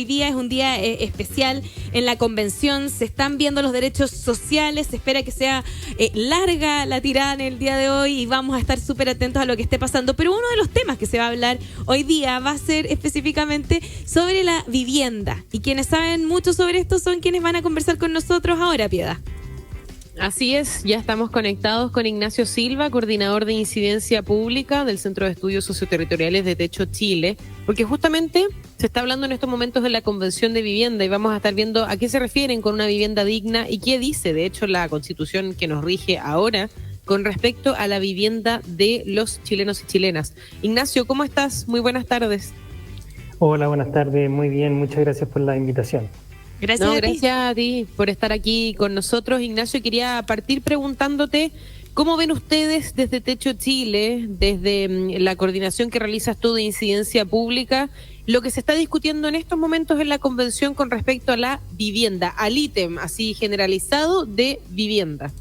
Hoy día es un día especial en la convención, se están viendo los derechos sociales, se espera que sea larga la tirada en el día de hoy y vamos a estar súper atentos a lo que esté pasando. Pero uno de los temas que se va a hablar hoy día va a ser específicamente sobre la vivienda. Y quienes saben mucho sobre esto son quienes van a conversar con nosotros ahora, Piedad. Así es, ya estamos conectados con Ignacio Silva, coordinador de incidencia pública del Centro de Estudios Socioterritoriales de Techo Chile, porque justamente se está hablando en estos momentos de la Convención de Vivienda y vamos a estar viendo a qué se refieren con una vivienda digna y qué dice, de hecho, la Constitución que nos rige ahora con respecto a la vivienda de los chilenos y chilenas. Ignacio, ¿cómo estás? Muy buenas tardes. Hola, buenas tardes, muy bien, muchas gracias por la invitación. Gracias a ti por estar aquí con nosotros, Ignacio. Quería partir preguntándote, ¿cómo ven ustedes desde Techo Chile, desde la coordinación que realizas tú de incidencia pública, lo que se está discutiendo en estos momentos en la convención con respecto a la vivienda, al ítem así generalizado de vivienda?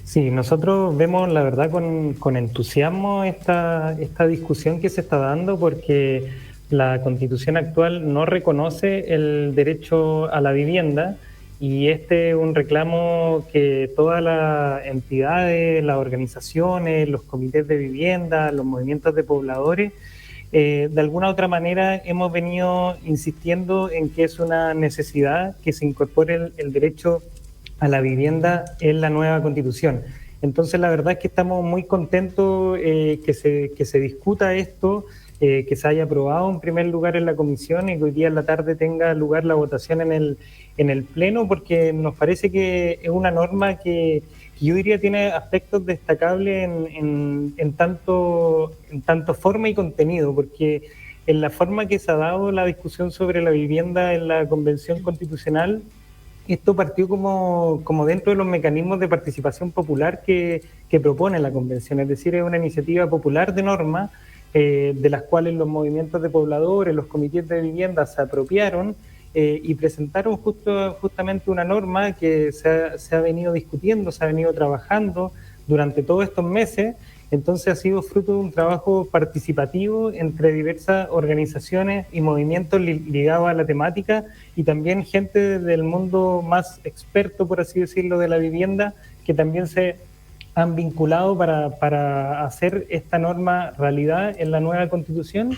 Sí, nosotros vemos la verdad con entusiasmo esta discusión que se está dando porque la Constitución actual no reconoce el derecho a la vivienda y este es un reclamo que todas las entidades, las organizaciones, los comités de vivienda, los movimientos de pobladores, de alguna u otra manera hemos venido insistiendo en que es una necesidad que se incorpore el derecho a la vivienda en la nueva Constitución. Entonces la verdad es que estamos muy contentos que se discuta esto, que se haya aprobado en primer lugar en la comisión y que hoy día en la tarde tenga lugar la votación en el pleno, porque nos parece que es una norma que yo diría tiene aspectos destacables en tanto forma y contenido, porque en la forma que se ha dado la discusión sobre la vivienda en la Convención Constitucional, esto partió como dentro de los mecanismos de participación popular que propone la Convención, es decir, es una iniciativa popular de norma de las cuales los movimientos de pobladores, los comités de vivienda se apropiaron y presentaron justamente una norma que se ha venido discutiendo, se ha venido trabajando durante todos estos meses. Entonces ha sido fruto de un trabajo participativo entre diversas organizaciones y movimientos ligados a la temática y también gente del mundo más experto, por así decirlo, de la vivienda, que también se han vinculado para hacer esta norma realidad en la nueva Constitución,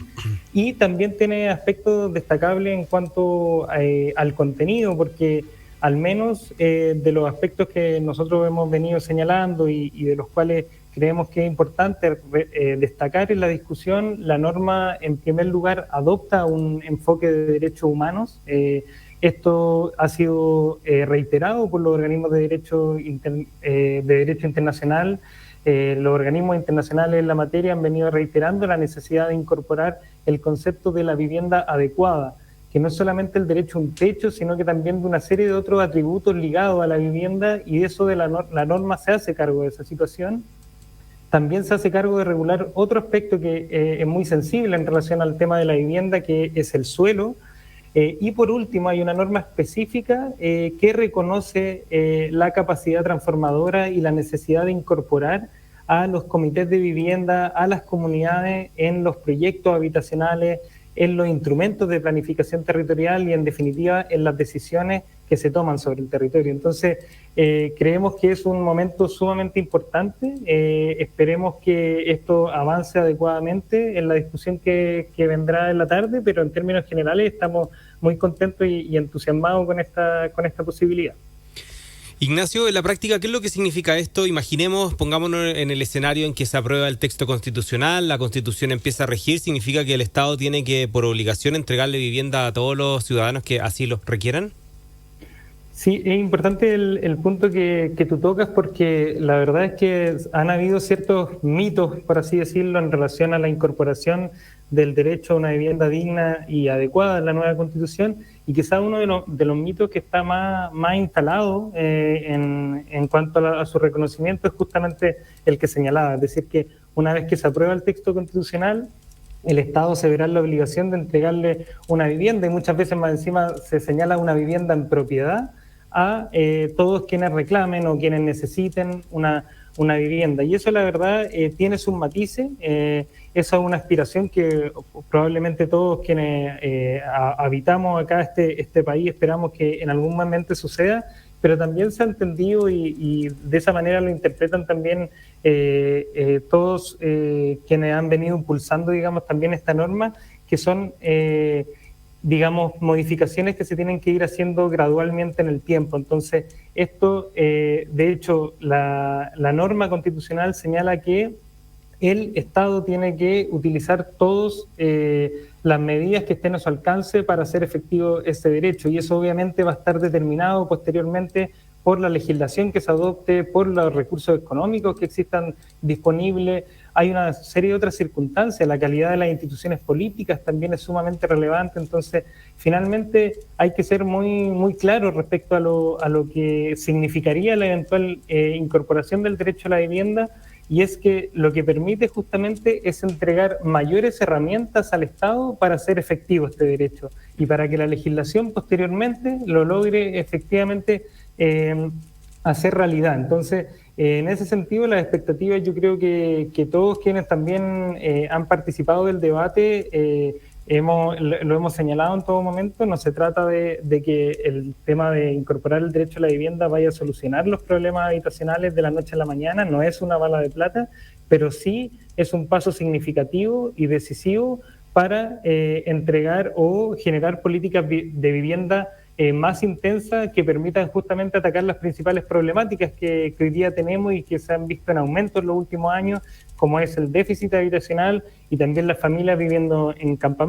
y también tiene aspectos destacables en cuanto al contenido, porque al menos de los aspectos que nosotros hemos venido señalando y de los cuales creemos que es importante destacar en la discusión, la norma en primer lugar adopta un enfoque de derechos humanos. Esto ha sido reiterado por los organismos de derecho internacional. Los organismos internacionales en la materia han venido reiterando la necesidad de incorporar el concepto de la vivienda adecuada, que no es solamente el derecho a un techo, sino que también de una serie de otros atributos ligados a la vivienda, y de eso la norma se hace cargo de esa situación. También se hace cargo de regular otro aspecto que es muy sensible en relación al tema de la vivienda, que es el suelo. Y por último, hay una norma específica que reconoce la capacidad transformadora y la necesidad de incorporar a los comités de vivienda, a las comunidades en los proyectos habitacionales, en los instrumentos de planificación territorial y, en definitiva, en las decisiones que se toman sobre el territorio. Entonces, creemos que es un momento sumamente importante. Esperemos que esto avance adecuadamente en la discusión que vendrá en la tarde, pero en términos generales estamos muy contentos y entusiasmados con esta posibilidad. Ignacio, en la práctica, ¿qué es lo que significa esto? Imaginemos, pongámonos en el escenario en que se aprueba el texto constitucional, la Constitución empieza a regir, ¿significa que el Estado tiene que, por obligación, entregarle vivienda a todos los ciudadanos que así lo requieran? Sí, es importante el punto que tú tocas, porque la verdad es que han habido ciertos mitos, por así decirlo, en relación a la incorporación del derecho a una vivienda digna y adecuada en la nueva Constitución, y quizá uno de los mitos que está más instalado en cuanto a su reconocimiento es justamente el que señalaba, es decir, que una vez que se aprueba el texto constitucional, el Estado se verá en la obligación de entregarle una vivienda, y muchas veces más encima se señala una vivienda en propiedad a todos quienes reclamen o quienes necesiten una una vivienda. Y eso, la verdad, tiene sus matices. Esa es una aspiración que probablemente todos quienes habitamos acá este país esperamos que en algún momento suceda, pero también se ha entendido y de esa manera lo interpretan también todos quienes han venido impulsando, digamos, también esta norma, que son, digamos, modificaciones que se tienen que ir haciendo gradualmente en el tiempo. Entonces, esto, de hecho, la norma constitucional señala que el Estado tiene que utilizar todas las medidas que estén a su alcance para hacer efectivo ese derecho, y eso obviamente va a estar determinado posteriormente por la legislación que se adopte, por los recursos económicos que existan disponibles. Hay una serie de otras circunstancias, la calidad de las instituciones políticas también es sumamente relevante. Entonces, finalmente hay que ser muy claro respecto a lo que significaría la eventual incorporación del derecho a la vivienda, y es que lo que permite justamente es entregar mayores herramientas al Estado para hacer efectivo este derecho y para que la legislación posteriormente lo logre efectivamente hacer realidad. Entonces, en ese sentido, las expectativas, yo creo que todos quienes también han participado del debate lo hemos señalado en todo momento. No se trata de que el tema de incorporar el derecho a la vivienda vaya a solucionar los problemas habitacionales de la noche a la mañana, no es una bala de plata, pero sí es un paso significativo y decisivo para entregar o generar políticas de vivienda más intensas que permitan justamente atacar las principales problemáticas que hoy día tenemos y que se han visto en aumento en los últimos años, como es el déficit habitacional y también las familias viviendo en campamentos,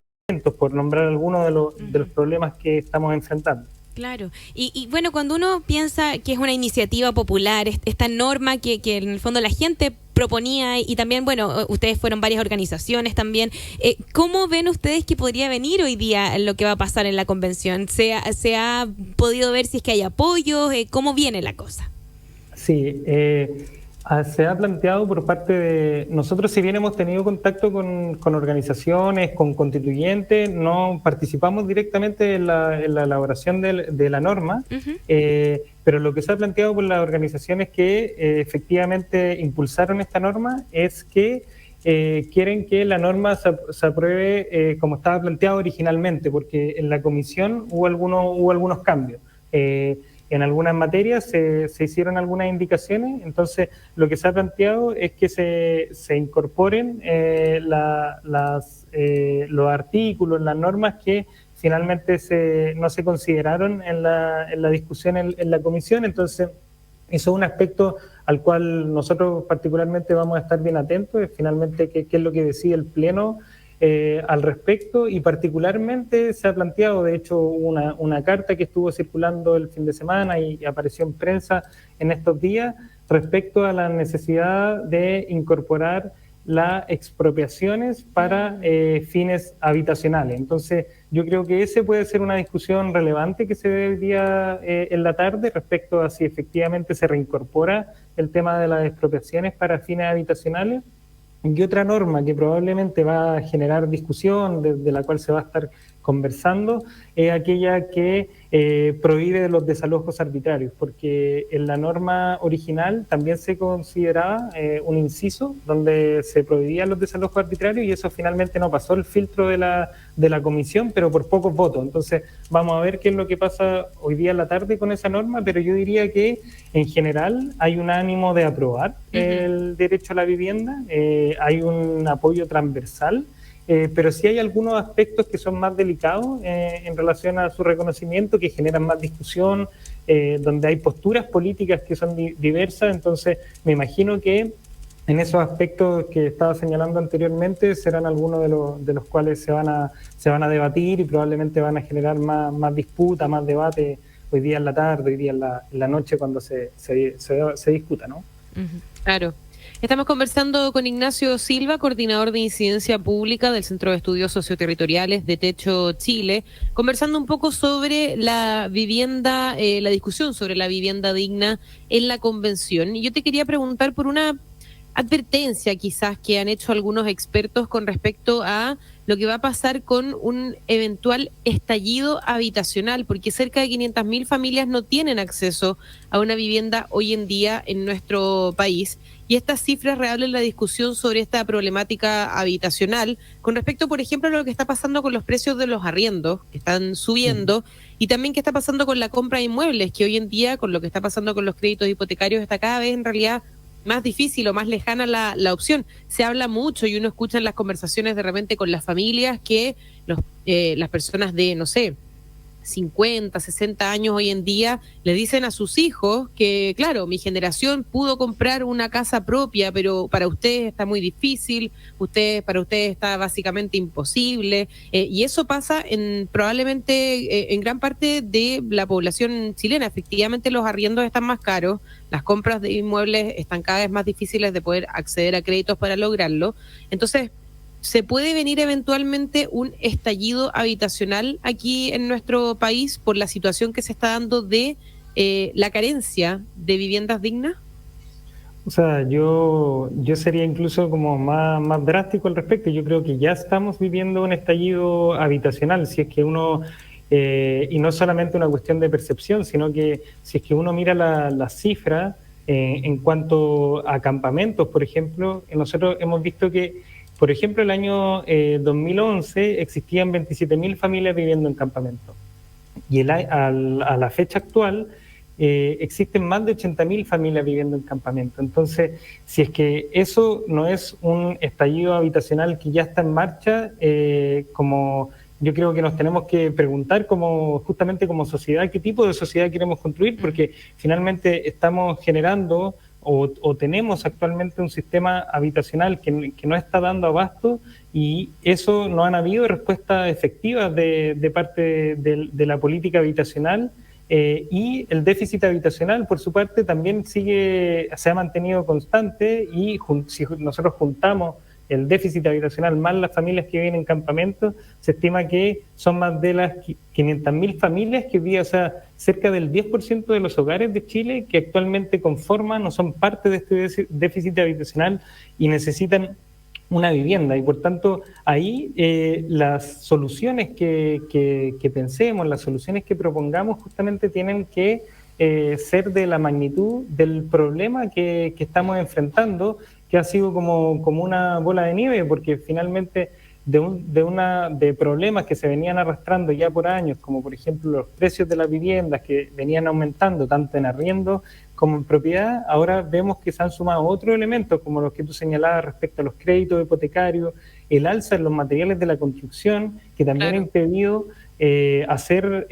por nombrar algunos de los problemas que estamos enfrentando. Claro. Y bueno, cuando uno piensa que es una iniciativa popular, esta norma que en el fondo la gente proponía, y también, bueno, ustedes fueron varias organizaciones también, ¿cómo ven ustedes que podría venir hoy día lo que va a pasar en la convención? ¿Se ha podido ver si es que hay apoyo? ¿Cómo viene la cosa? Sí, se ha planteado por parte de nosotros, si bien hemos tenido contacto con organizaciones, con constituyentes, no participamos directamente en la elaboración de la norma, pero lo que se ha planteado por las organizaciones que efectivamente impulsaron esta norma es que quieren que la norma se apruebe como estaba planteado originalmente, porque en la comisión hubo algunos cambios. En algunas materias se hicieron algunas indicaciones, entonces lo que se ha planteado es que se incorporen los artículos, las normas que finalmente no se consideraron en la discusión en la comisión. Entonces, eso es un aspecto al cual nosotros particularmente vamos a estar bien atentos, es finalmente qué es lo que decide el Pleno al respecto, y particularmente se ha planteado, de hecho, una carta que estuvo circulando el fin de semana y apareció en prensa en estos días respecto a la necesidad de incorporar las expropiaciones para fines habitacionales. Entonces, yo creo que ese puede ser una discusión relevante que se dé el día en la tarde respecto a si efectivamente se reincorpora el tema de las expropiaciones para fines habitacionales. Y otra norma que probablemente va a generar discusión, de la cual se va a estar conversando, es aquella que prohíbe los desalojos arbitrarios, porque en la norma original también se consideraba un inciso donde se prohibían los desalojos arbitrarios, y eso finalmente no pasó el filtro de la comisión, pero por pocos votos. Entonces vamos a ver qué es lo que pasa hoy día en la tarde con esa norma, pero yo diría que en general hay un ánimo de aprobar el derecho a la vivienda, hay un apoyo transversal, pero sí hay algunos aspectos que son más delicados en relación a su reconocimiento, que generan más discusión, donde hay posturas políticas que son diversas. Entonces me imagino que en esos aspectos que estaba señalando anteriormente serán algunos de los cuales se van a debatir y probablemente van a generar más disputa, más debate hoy día en la tarde, hoy día en la noche, cuando se discuta, ¿no? Claro. Estamos conversando con Ignacio Silva, coordinador de incidencia pública del Centro de Estudios Socioterritoriales de Techo Chile, conversando un poco sobre la vivienda, la discusión sobre la vivienda digna en la convención. Y yo te quería preguntar por una advertencia quizás que han hecho algunos expertos con respecto a lo que va a pasar con un eventual estallido habitacional, porque cerca de 500.000 familias no tienen acceso a una vivienda hoy en día en nuestro país. Y estas cifras reabren la discusión sobre esta problemática habitacional con respecto, por ejemplo, a lo que está pasando con los precios de los arriendos, que están subiendo, y también qué está pasando con la compra de inmuebles, que hoy en día, con lo que está pasando con los créditos hipotecarios, está cada vez en realidad más difícil o más lejana la opción. Se habla mucho y uno escucha en las conversaciones de repente con las familias que las personas de, no sé, 50, 60 años hoy en día le dicen a sus hijos que, claro, mi generación pudo comprar una casa propia, pero para ustedes está muy difícil, para ustedes está básicamente imposible, y eso pasa probablemente en gran parte de la población chilena. Efectivamente, los arriendos están más caros, las compras de inmuebles están cada vez más difíciles de poder acceder a créditos para lograrlo. Entonces, ¿se puede venir eventualmente un estallido habitacional aquí en nuestro país por la situación que se está dando de la carencia de viviendas dignas? O sea, yo sería incluso como más drástico al respecto. Yo creo que ya estamos viviendo un estallido habitacional, si es que uno, y no solamente una cuestión de percepción, sino que si es que uno mira las cifras en cuanto a campamentos, por ejemplo, nosotros hemos visto que, por ejemplo, el año 2011 existían 27.000 familias viviendo en campamentos. Y a la fecha actual existen más de 80.000 familias viviendo en campamentos. Entonces, si es que eso no es un estallido habitacional que ya está en marcha, como yo creo que nos tenemos que preguntar justamente como sociedad, qué tipo de sociedad queremos construir, porque finalmente estamos generando o tenemos actualmente un sistema habitacional que no está dando abasto, y eso no han habido respuestas efectivas de parte de la política habitacional, y el déficit habitacional por su parte también se ha mantenido constante, y si nosotros juntamos el déficit habitacional más las familias que viven en campamentos, se estima que son más de las 500.000 familias que viven, o sea, cerca del 10% de los hogares de Chile que actualmente conforman o son parte de este déficit habitacional y necesitan una vivienda. Y por tanto, ahí las soluciones que pensemos, las soluciones que propongamos justamente tienen que ser de la magnitud del problema que estamos enfrentando, que ha sido como una bola de nieve, porque finalmente de problemas que se venían arrastrando ya por años, como por ejemplo los precios de las viviendas que venían aumentando tanto en arriendo como en propiedad, ahora vemos que se han sumado otros elementos como los que tú señalabas respecto a los créditos hipotecarios, el alza en los materiales de la construcción, que también ha impedido hacer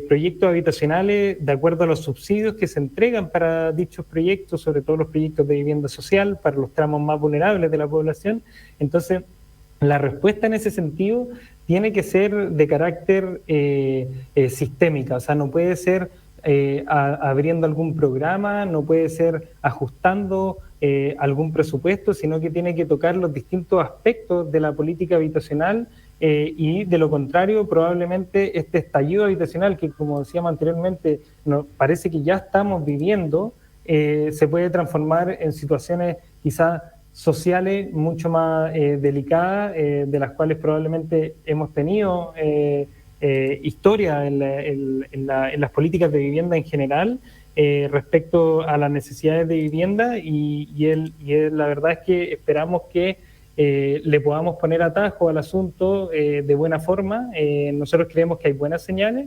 proyectos habitacionales de acuerdo a los subsidios que se entregan para dichos proyectos, sobre todo los proyectos de vivienda social para los tramos más vulnerables de la población. Entonces, la respuesta en ese sentido tiene que ser de carácter sistémica, o sea, no puede ser abriendo algún programa, no puede ser ajustando algún presupuesto, sino que tiene que tocar los distintos aspectos de la política habitacional, y de lo contrario, probablemente este estallido habitacional que, como decíamos anteriormente, parece que ya estamos viviendo, se puede transformar en situaciones quizás sociales mucho más delicadas, de las cuales probablemente hemos tenido historia en las políticas de vivienda en general, respecto a las necesidades de vivienda, y la verdad es que esperamos que le podamos poner atajo al asunto de buena forma. Nosotros creemos que hay buenas señales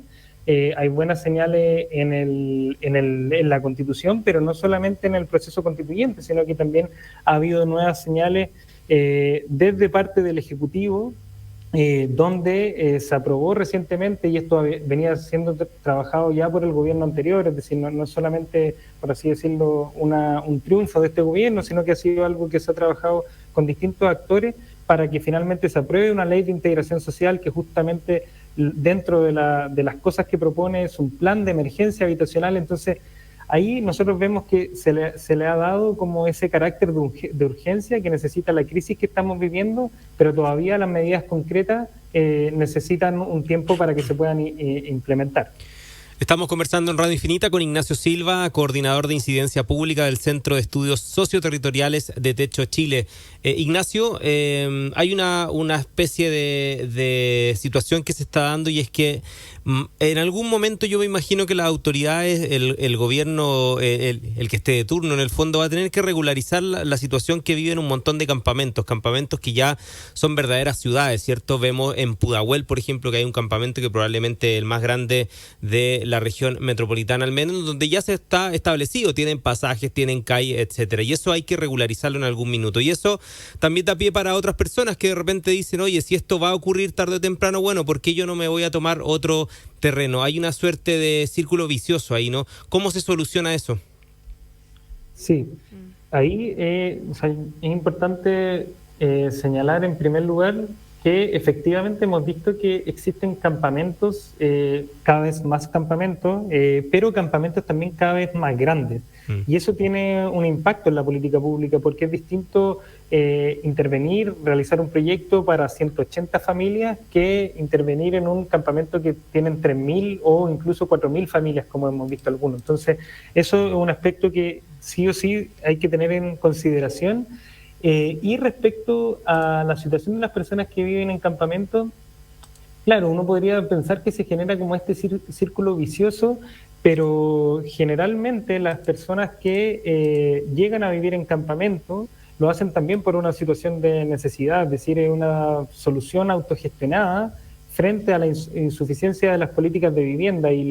en la Constitución, pero no solamente en el proceso constituyente, sino que también ha habido nuevas señales desde parte del Ejecutivo, donde se aprobó recientemente, y esto venía siendo trabajado ya por el gobierno anterior, es decir, no solamente, por así decirlo, un triunfo de este gobierno, sino que ha sido algo que se ha trabajado con distintos actores para que finalmente se apruebe una ley de integración social que justamente dentro de las cosas que propone es un plan de emergencia habitacional. Entonces, ahí nosotros vemos que se le ha dado como ese carácter de urgencia que necesita la crisis que estamos viviendo, pero todavía las medidas concretas necesitan un tiempo para que se puedan implementar. Estamos conversando en Radio Infinita con Ignacio Silva, coordinador de incidencia pública del Centro de Estudios Socioterritoriales de Techo Chile. Ignacio, hay una especie de situación que se está dando, y es que en algún momento yo me imagino que las autoridades, el gobierno, el que esté de turno en el fondo, va a tener que regularizar la situación que viven un montón de campamentos que ya son verdaderas ciudades, ¿cierto? Vemos en Pudahuel, por ejemplo, que hay un campamento que probablemente el más grande de la región metropolitana, al menos, donde ya se está establecido, tienen pasajes, tienen calle, etcétera, y eso hay que regularizarlo en algún minuto, y eso también da pie para otras personas que de repente dicen, oye, si esto va a ocurrir tarde o temprano, bueno, ¿por qué yo no me voy a tomar otro terreno? Hay una suerte de círculo vicioso ahí, ¿no? ¿Cómo se soluciona eso? Sí, ahí o sea, es importante señalar en primer lugar que efectivamente hemos visto que existen campamentos, cada vez más campamentos, pero campamentos también cada vez más grandes. Y eso tiene un impacto en la política pública, porque es distinto intervenir, realizar un proyecto para 180 familias que intervenir en un campamento que tienen 3.000 o incluso 4.000 familias, como hemos visto algunos. Entonces, eso es un aspecto que sí o sí hay que tener en consideración. Y respecto a la situación de las personas que viven en campamento, claro, uno podría pensar que se genera como este círculo vicioso, pero generalmente las personas que llegan a vivir en campamento lo hacen también por una situación de necesidad, es decir, es una solución autogestionada frente a la insuficiencia de las políticas de vivienda, y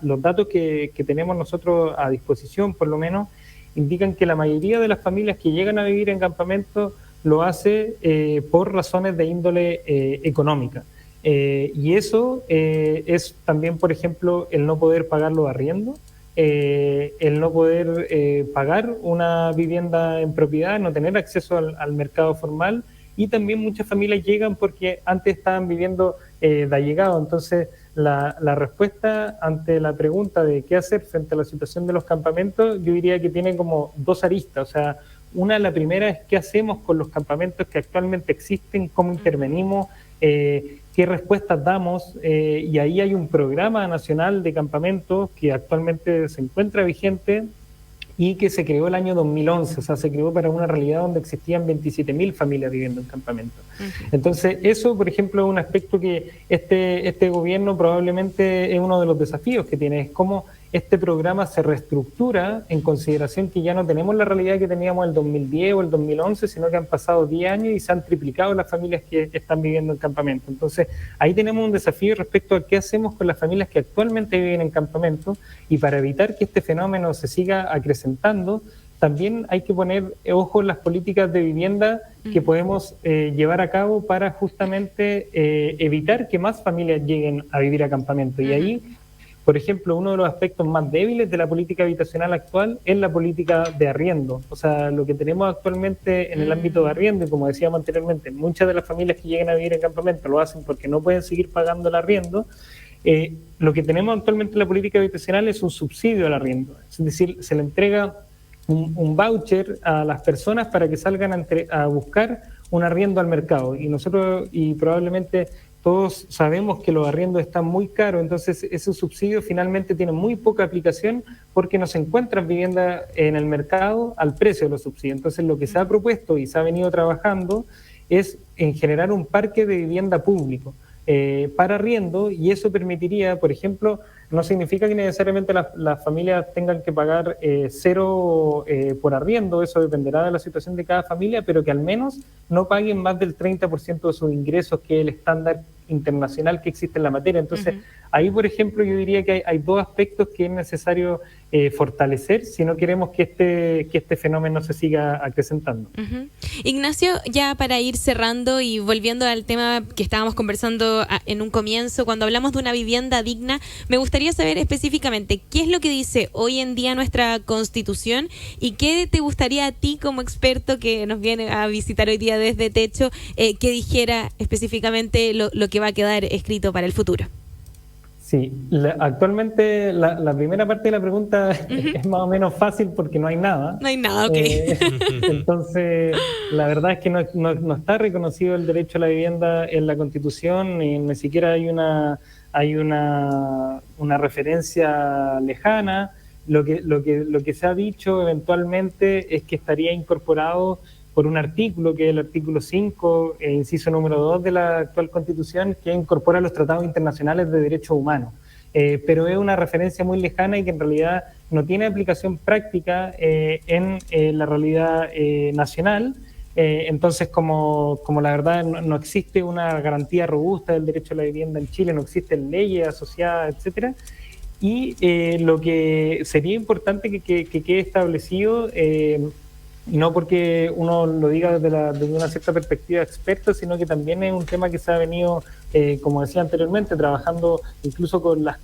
los datos que tenemos nosotros a disposición, por lo menos, indican que la mayoría de las familias que llegan a vivir en campamento lo hace por razones de índole económica. Y eso es también, por ejemplo, el no poder pagar los arriendos, el no poder pagar una vivienda en propiedad, no tener acceso al mercado formal, y también muchas familias llegan porque antes estaban viviendo de allegado. Entonces, la respuesta ante la pregunta de qué hacer frente a la situación de los campamentos, yo diría que tiene como dos aristas. O sea, la primera es qué hacemos con los campamentos que actualmente existen, cómo intervenimos, qué respuestas damos, y ahí hay un programa nacional de campamentos que actualmente se encuentra vigente y que se creó el año 2011, o sea, se creó para una realidad donde existían 27.000 familias viviendo en campamentos. Entonces, eso, por ejemplo, es un aspecto que este gobierno probablemente es uno de los desafíos que tiene, es cómo este programa se reestructura en consideración que ya no tenemos la realidad que teníamos el 2010 o el 2011, sino que han pasado 10 años y se han triplicado las familias que están viviendo en campamento. Entonces, ahí tenemos un desafío respecto a qué hacemos con las familias que actualmente viven en campamento, y para evitar que este fenómeno se siga acrecentando, también hay que poner ojo en las políticas de vivienda que podemos llevar a cabo para justamente evitar que más familias lleguen a vivir a campamento. Y ahí, por ejemplo, uno de los aspectos más débiles de la política habitacional actual es la política de arriendo. O sea, lo que tenemos actualmente en el ámbito de arriendo, y como decíamos anteriormente, muchas de las familias que llegan a vivir en campamento lo hacen porque no pueden seguir pagando el arriendo. Lo que tenemos actualmente en la política habitacional es un subsidio al arriendo. Es decir, se le entrega un voucher a las personas para que salgan a buscar un arriendo al mercado. Y nosotros, y probablemente todos sabemos que los arriendos están muy caros, entonces ese subsidio finalmente tiene muy poca aplicación porque no se encuentran viviendas en el mercado al precio de los subsidios. Entonces, lo que se ha propuesto y se ha venido trabajando es en generar un parque de vivienda público para arriendo, y eso permitiría, por ejemplo, no significa que necesariamente las familias tengan que pagar cero por arriendo, eso dependerá de la situación de cada familia, pero que al menos no paguen más del 30% de sus ingresos, que es el estándar internacional que existe en la materia. Entonces, ahí, por ejemplo, yo diría que hay dos aspectos que es necesario fortalecer si no queremos que este fenómeno se siga acrecentando. Ignacio, ya para ir cerrando y volviendo al tema que estábamos conversando en un comienzo, cuando hablamos de una vivienda digna, me gustaría saber específicamente qué es lo que dice hoy en día nuestra Constitución y qué te gustaría a ti como experto que nos viene a visitar hoy día desde Techo, que dijera específicamente lo que va a quedar escrito para el futuro. Sí, actualmente la primera parte de la pregunta es más o menos fácil porque no hay nada. No hay nada, ok. Entonces, la verdad es que no está reconocido el derecho a la vivienda en la Constitución, y ni siquiera hay una una referencia lejana. Lo que se ha dicho eventualmente es que estaría incorporado por un artículo, que es el artículo 5, inciso número 2 de la actual Constitución, que incorpora los tratados internacionales de derechos humanos. Pero es una referencia muy lejana y que en realidad no tiene aplicación práctica en la realidad nacional. Entonces, como la verdad no existe una garantía robusta del derecho a la vivienda en Chile, no existen leyes asociadas, etcétera. Y lo que sería importante que quede establecido, no porque uno lo diga desde una cierta perspectiva experta, sino que también es un tema que se ha venido, como decía anteriormente, trabajando incluso con las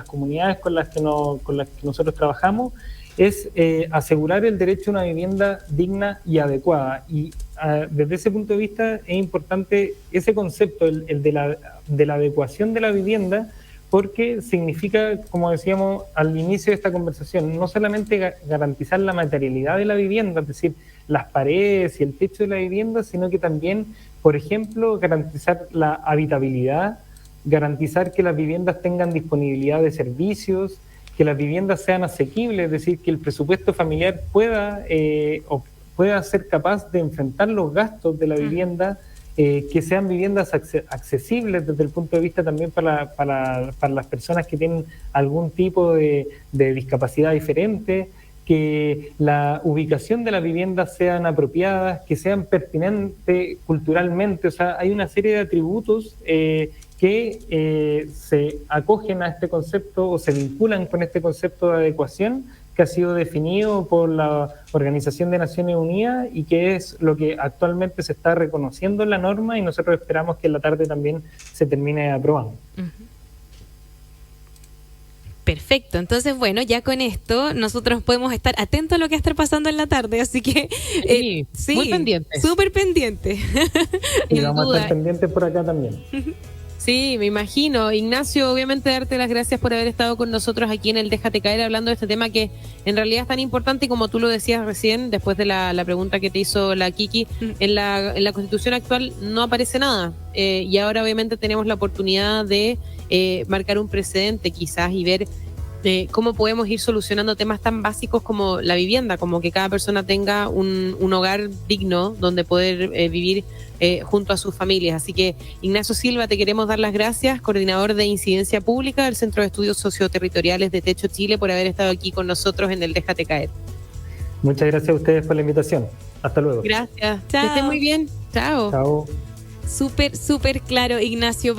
comunidades con las que nosotros trabajamos, es asegurar el derecho a una vivienda digna y adecuada. Y desde ese punto de vista es importante ese concepto, el de la adecuación de la vivienda, porque significa, como decíamos al inicio de esta conversación, no solamente garantizar la materialidad de la vivienda, es decir, las paredes y el techo de la vivienda, sino que también, por ejemplo, garantizar la habitabilidad, garantizar que las viviendas tengan disponibilidad de servicios, que las viviendas sean asequibles, es decir, que el presupuesto familiar pueda ser capaz de enfrentar los gastos de la vivienda, que sean viviendas accesibles desde el punto de vista también para las personas que tienen algún tipo de discapacidad diferente, que la ubicación de las viviendas sean apropiadas, que sean pertinentes culturalmente. O sea, hay una serie de atributos que se acogen a este concepto o se vinculan con este concepto de adecuación que ha sido definido por la Organización de Naciones Unidas y que es lo que actualmente se está reconociendo en la norma, y nosotros esperamos que en la tarde también se termine aprobando. Perfecto, entonces bueno, ya con esto nosotros podemos estar atentos a lo que va a estar pasando en la tarde, así que sí, muy pendientes. Súper pendiente. Y vamos a estar pendientes por acá también. Sí, me imagino. Ignacio, obviamente darte las gracias por haber estado con nosotros aquí en el Déjate Caer hablando de este tema que en realidad es tan importante, y como tú lo decías recién, después de la pregunta que te hizo la Kiki, en la Constitución actual no aparece nada, y ahora obviamente tenemos la oportunidad de marcar un precedente quizás y ver cómo podemos ir solucionando temas tan básicos como la vivienda, como que cada persona tenga un hogar digno donde poder vivir junto a sus familias. Así que, Ignacio Silva, te queremos dar las gracias, coordinador de Incidencia Pública del Centro de Estudios Socioterritoriales de Techo Chile, por haber estado aquí con nosotros en el Déjate Caer. Muchas gracias a ustedes por la invitación. Hasta luego. Gracias. Chao. Que esté muy bien. Chao. Chao. Súper claro, Ignacio.